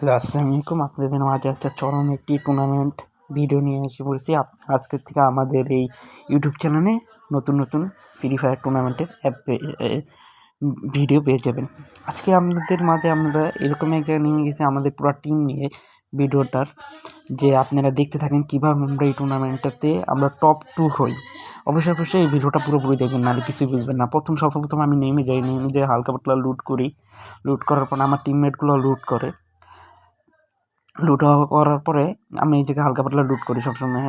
Hello, আসসালামু আলাইকুম। আপনাদের মাঝে একটা চরম একটি টুর্নামেন্ট ভিডিও নিয়ে এসে পড়েছি। আজকের থেকে আমাদের এই ইউটিউব চ্যানেলে নতুন ফ্রি ফায়ার টুর্নামেন্টের ভিডিও পেয়ে যাবেন। আজকে আপনাদের মাঝে আমরা এরকম এক জায়গায় নেমে গেছি আমাদের পুরো টিম নিয়ে ভিডিওটার, যে আপনারা দেখতে থাকেন কীভাবে আমরা এই টুর্নামেন্টটাতে আমরা টপ 2 হই। অবশ্যই এই ভিডিওটা পুরোপুরি দেখবেন, নাহলে কিছুই বুঝবেন না। সর্বপ্রথম আমি নেমে যাই হালকা পাতলা লুট করি। লুট করার পর আমার টিমমেটগুলো লুট করে। লুট করার পরে আমি এই জায়গায় হালকা পাতলা লুট করি সবসময়।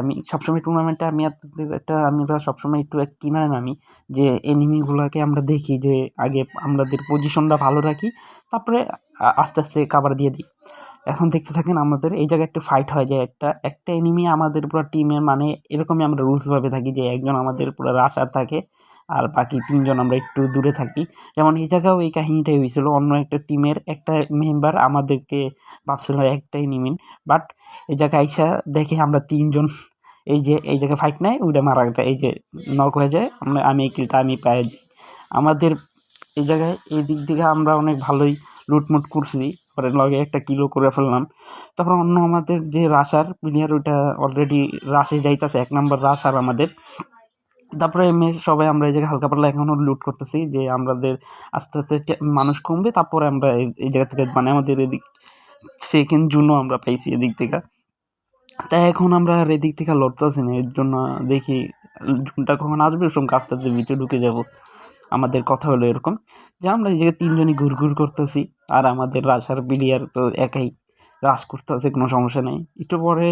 আমি সবসময় টুর্নামেন্টে আমরা সবসময় একটু কিনারে নামি, যে এনিমিগুলোকে আমরা দেখি, যে আগে আমাদের পজিশনটা ভালো রাখি, তারপরে আস্তে কাভার দিয়ে দিই। এখন দেখতে থাকেন আমাদের এই জায়গায় একটা ফাইট হয়, যে একটা এনিমি আমাদের পুরো টিমের, মানে এরকমই আমরা রুলসভাবে থাকি, যে একজন আমাদের পুরো রাশার থাকে আর বাকি ৩ জন আমরা একটু দূরে থাকি। যেমন এই জায়গাও এই কাহিনীটাই হয়েছিল। অন্য একটা টিমের একটা মেম্বার আমাদেরকে ভাবছিল একটাই নিমিন, বাট এই জায়গায় আইসা দেখে আমরা ৩ জন এই জায়গায় ফাইট নাই, ওইটা মারা যায়, এই যে নক হয়ে যায়। আমি এই কিলটা আমি পাই। আমাদের এই জায়গায় এই দিক থেকে আমরা অনেক ভালোই লুটমুট করছি, পরে লগে একটা কিলও করে ফেললাম। তারপর অন্য আমাদের যে রাশার প্লেয়ার, ওইটা অলরেডি রাশে যাইতেছে, ১ নম্বর রাশার আমাদের। তারপরে সবাই আমরা এই জায়গায় হালকা পাতলা এখনও লুট করতেছি, যে আমাদের আস্তে মানুষ কমবে, তারপরে আমরা এই জায়গা থেকে, মানে আমাদের এদিক সেকেন্ড জুনও আমরা পাইছি এদিক থেকে। তাই এখন আমরা আর এদিক থেকে লড়তেছি না, এর জন্য দেখি জুনটা কখন আসবে, ওরকম আস্তে ভিতরে ঢুকে যাব। আমাদের কথা হলো এরকম, যে আমরা এই জায়গায় ৩ জনই ঘুরঘুর করতেছি, আর আমাদের রাশার প্লেয়ার তো একাই রাশ করতেছে, কোনো সমস্যা নেই। একটু পরে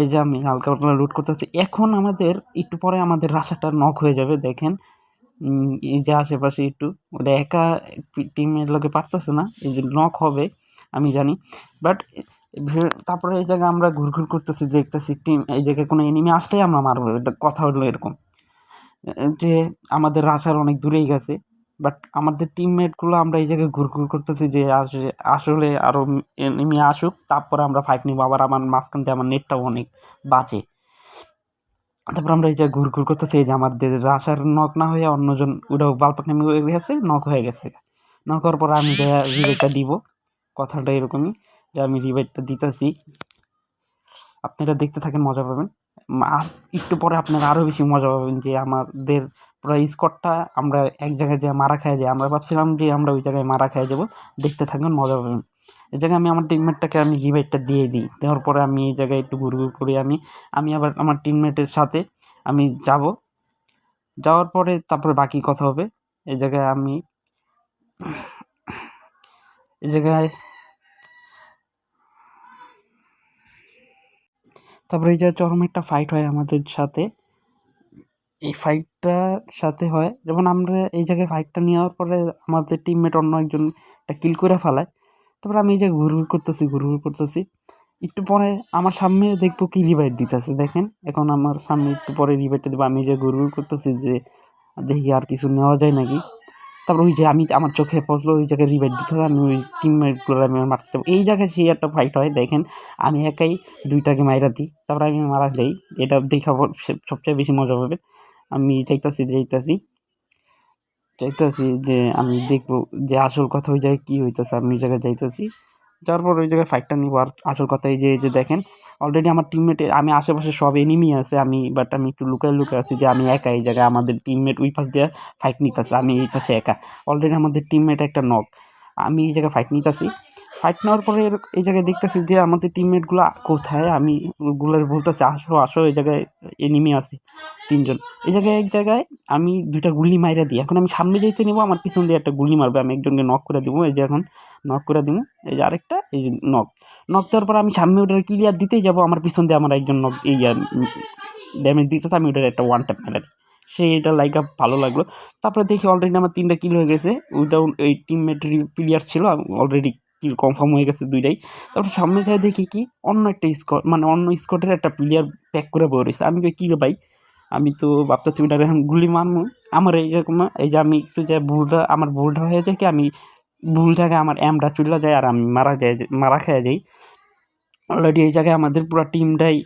এই যে আমি হালকা পাতলা লুট করতেছি, এখন আমাদের একটু পরে আমাদের রাশাটা নক হয়ে যাবে। দেখেন এই যে আশেপাশে একটু ওটা একা টিমের লোকে পারতেছে না, এই যে নক হবে আমি জানি। বাট তারপরে এই জায়গায় আমরা ঘুরঘুর করতেছি, দেখতেছি টিম, এই জায়গায় কোনো এনিমি আসলেই আমরা মারবো। এটা কথা হলো এরকম, যে আমাদের রাশার অনেক দূরেই গেছে, বাট আমাদের টিমমেটগুলো আমরা এই জায়গায় ঘুরঘুর করতেছি, যে আসলে আরও এনিমি আসুক, তারপরে আমরা ফাইট নিব। আবার আমার মাঝখান থেকে আমার নেটটাও অনেক বাঁচে। তারপর আমরা এই যে ঘুরঘুর করতেছি, এই যে আমাদের রাশার নক না হয়ে অন্যজন ওটাও বালপাক নামে গেছে, নক হয়ে গেছে। নক হওয়ার পর আমি রিভাইভটা দিব। কথাটা এরকমই, যে আমি রিভাইভটা দিতেছি, আপনারা দেখতে থাকেন, মজা পাবেন। একটু পরে আপনারা আরও বেশি মজা পাবেন, যে আমাদের পুরো স্কোয়াডটা আমরা এক জায়গায় যে মারা খেয়ে যাই। আমরা ভাবছিলাম যে আমরা ওই জায়গায় মারা খেয়ে যাবো। দেখতে থাকুন, মজা পাবেন। এই জায়গায় আমি আমার টিমমেটটাকে আমি রিভাইভটা দিয়ে দিই। দেওয়ার পরে আমি এই জায়গায় একটু ঘুরঘুর করি। আমি আবার আমার টিমমেটের সাথে আমি যাব। যাওয়ার পরে তারপরে বাকি কথা হবে। এই জায়গায় এই জায়গায় তারপরে এই যে চরম একটা ফাইট হয় আমাদের সাথে। এই ফাইটটার সাথে হয় যেমন আমরা এই জায়গায় ফাইটটা নেওয়ার পরে আমাদের টিমমেট অন্য একজন একটা কিল করে ফেলায়। তারপরে আমি এই যে ঘুরঘুর করতেছি। একটু পরে আমার সামনে দেখবো কি রিভাইভ দিতেছে, দেখেন। এখন আমার সামনে একটু পরে রিভাইভটা দেবো। আমি যে ঘুরঘুর করতেছি, যে দেখি আর কিছু নেওয়া যায় নাকি। তারপর ওই যে আমার চোখে পড়লো ওই জায়গায় রিভাইভ দিতে হবে, আমি ওই টিমমেটগুলো আমি মারতে যাবো। এই জায়গায় সেই একটা ফাইট হয়, দেখেন। আমি একাই ২টাকে মাইরা দিই, তারপরে আমি মারা যাই। এটা দেখা সবচেয়ে বেশি মজা পাবে। আমি চাইতাছি যে আমি দেখবো যে আসল কথা ওই জায়গায় কি হইতেছে। আমি ওই জায়গায় যাইতেছি, যাওয়ার পর ওই জায়গায় ফাইটটা নিবো। আর আসল কথা এই যে দেখেন, অলরেডি আমার টিমমেট, আমি আশেপাশে সব এনিমি আছে, বাট আমি একটু লুকায় আছি, যে আমি একা এই জায়গায়। আমাদের টিমমেট ওই পাশ দিয়ে ফাইট নিতেছে, আমি এই পাশে একা। অলরেডি আমাদের টিমমেট একটা নক, আমি এই জায়গায় ফাইট নিতেছি। ফাইট নেওয়ার পরে এই জায়গায় দেখতেছি যে আমাদের টিমমেটগুলো কোথায়। আমি ওগুলোর বলতেছি, আসো এই জায়গায় এনিমি আছে ৩ জন। এক জায়গায় আমি ২টা গুলি মাইরা দিই। এখন আমি সামনে যাইতে নিবো, আমার পিছন দিয়ে একটা গুলি মারবে। আমি একজনকে নক করে দিব, এই যে এখন নক করে দিব। এই যে আরেকটা, এই যে নক দেওয়ার পর আমি সামনে ওটার ক্লিয়ার দিতেই যাবো, আমার পিছন দিয়ে আমার একজন নক ড্যামেজ দিতেছে। আমি ওটার একটা ওয়ান ট্যাপ মেরে দিই। এটা লাইক ভালো লাগলো। তারপরে দেখি অলরেডি আমার ৩টা কিল হয়ে গেছে। ওইটাও এই টিমমেটের প্লেয়ার ছিল, অলরেডি কিল কনফার্ম হয়ে গেছে ২টাই। তারপর সামনে যায় দেখি কি অন্য একটা স্কোয়াড, মানে অন্য স্কোয়াডের একটা প্লেয়ার প্যাক করে বয়ে রয়েছে। আমি কই, কি রে ভাই, আমি তো ভাবতেছি ওটার এখন গুলি মারবো। আমার এইরকম, এই যে আমি একটু যে আমার ভুলটা হয়ে যায় কি, আমি ভুল জায়গায় আমার এমটা চলে যায়, আর আমি মারা খেয়ে যাই। অলরেডি এই জায়গায় আমাদের পুরো টিমটাই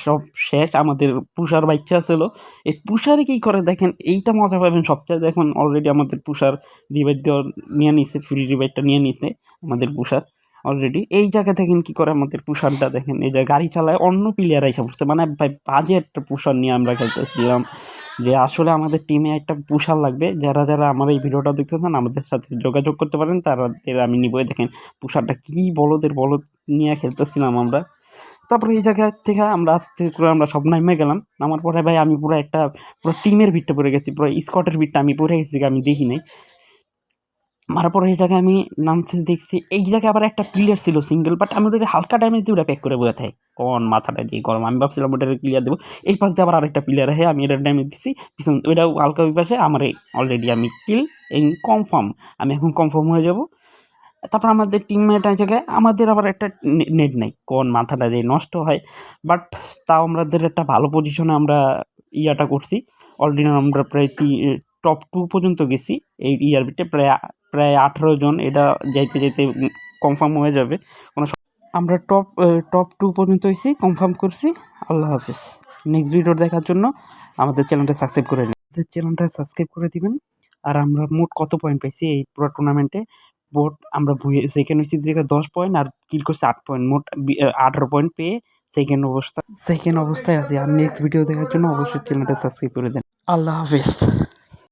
সব শেষ। আমাদের পুষার বাচ্চা ছিল, এই পুষারে কি করে দেখেন, এইটা মজা পাবেন সবচেয়ে। দেখুন অলরেডি আমাদের পুষার রিভাইভ দেওয়া নিয়ে নিচ্ছে, ফ্রি রিভাইভটা নিয়ে নিচ্ছে আমাদের পুষার। অলরেডি। এই জায়গা দেখেন কি করে আমাদের পুষারটা দেখেন, এই যে গাড়ি চালায় অন্য প্লেয়ার এসে পড়ছে, মানে ভাই বাজে একটা পুষার নিয়ে আমরা খেলতেছিলাম। যে আসলে আমাদের টিমে একটা পুষার লাগবে, যারা যারা আমার এই ভিডিওটা দেখতেছেন আমাদের সাথে যোগাযোগ করতে পারেন, তাদের আমি নিবই। দেখেন পুষারটা কি বলদের বলদ নিয়ে খেলতেছিলাম আমরা। তারপরে এই জায়গা থেকে আমরা আস্তে করে আমরা সব নামে গেলাম। নামার পরে ভাই আমি পুরো একটা পুরো টিমের ভিড়টা পড়ে গেছি, পুরো স্কোয়াডের ভিড়টা আমি পড়ে গেছি, আমি দেখি নাই। মারার পরে এই জায়গায় আমি নামতে দেখছি, এই জায়গায় আবার একটা প্লেয়ার ছিল সিঙ্গেল, বাট আমি ওটা হালকা ড্যামেজ দিয়ে ওটা প্যাক করে বয়ে থাকি। কোন মাথাটা যে গরম, আমি ভাবছিলাম ওটা ক্লিয়ার দেবো, এই পাশ দিয়ে আবার আরেকটা প্লেয়ার হ্যাঁ আমি এটা ড্যামেজ দিচ্ছি পিছন, ওইটাও হালকা ওই পাশে আমার অলরেডি আমি কিল এই কনফার্ম, আমি এখন কনফার্ম হয়ে যাব। তারপর আমাদের টিমমেট এই জায়গায় আমাদের আবার একটা নেট নাই, কোন মাথাটা যে নষ্ট হয়। বাট তাও আমাদের একটা ভালো পজিশনে আমরা ইয়াটা করছি। অলরেডি আমরা প্রায় টপ 2 পর্যন্ত গেছি এই ইয়ারবিতে, প্রায় প্রায় 18 জন। এটা যাইতে যাইতে কনফার্ম হয়ে যাবে কোনো আমরা টপ 2 পর্যন্ত হয়েছি, কনফার্ম করছি। আল্লাহ হাফিজ। নেক্সট ভিডিও দেখার জন্য আমাদের চ্যানেলটা সাবস্ক্রাইব করে নিন, আমাদের চ্যানেলটা সাবস্ক্রাইব করে দিবেন। আর আমরা মোট কত পয়েন্ট পাইছি এই পুরো টুর্নামেন্টে, মোট আমরা সেকেন্ড হয়েছি 10 পয়েন্ট আর কিল করছি 8 পয়েন্ট, মোট 18 পয়েন্ট পেয়ে সেকেন্ড অবস্থায় আছি। আর নেক্সট ভিডিও দেখার জন্য অবশ্যই চ্যানেলটা সাবস্ক্রাইব করে দেন। আল্লাহ হাফিজ।